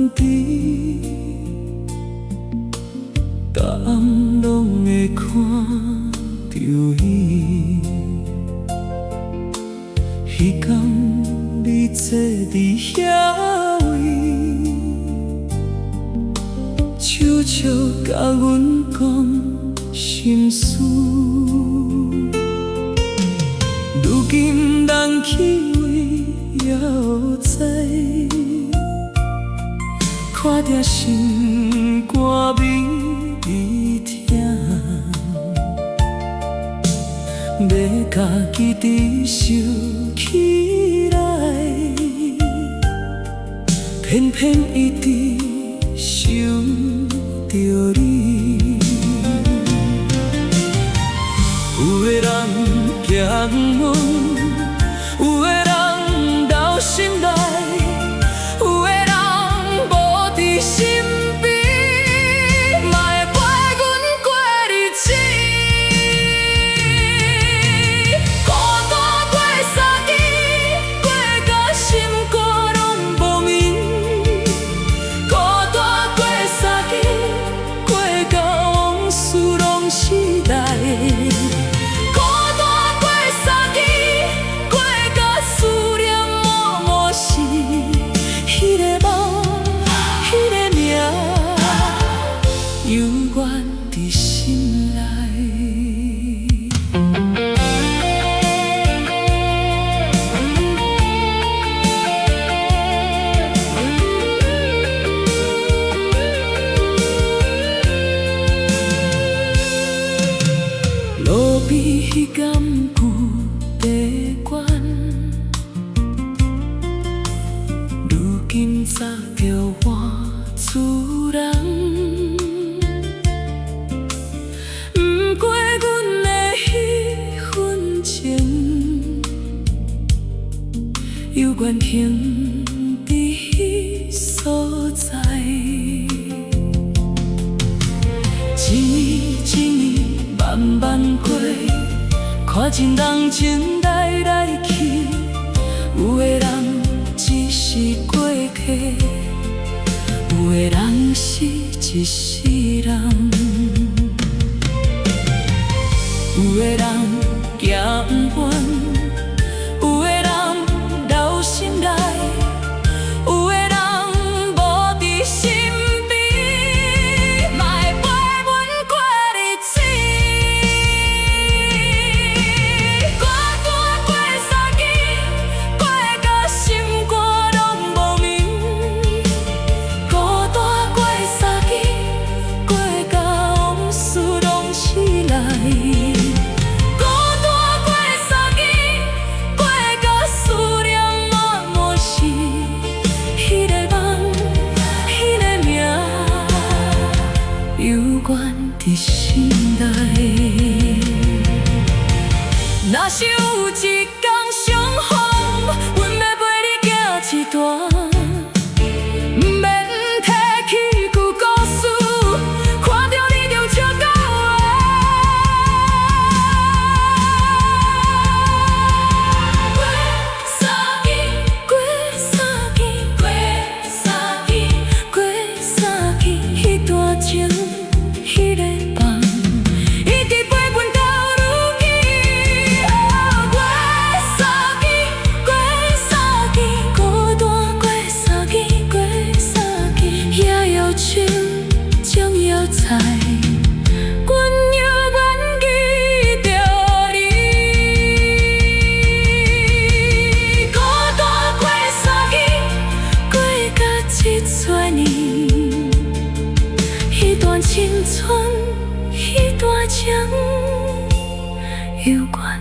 原伫，答案拢会看着伊。彼天你坐伫遐位，悄悄甲阮讲心事。如今人去位也有知，看着心肝微微疼，要家己直受起来，偏偏一直想着你。有的人嫌阮，有的人留心内，有的人无伫身边，嘛会陪阮过日子。孤单过三更，过到心肝拢无眠。孤单过三更，过到往事拢是来。犹原伫心内。路边迄间旧茶馆，如今早叫换厝人。犹原停伫迄所在，一年一年慢慢过，看真人真来去。有的人只是过客，有的人是一世人。有的人行远。伫心内，若是有一天相逢，阮要陪你行一段，不免提起旧故事，看着你就笑到过三更，过三更，过三更，过三更，迄段情。迄个梦，一直陪伴到如今。过三更，过三更，孤单过三更，过三更，野药树，种药材，阮犹原记着你。孤单过三更，过到这多年。迄段青春，迄段情，犹原。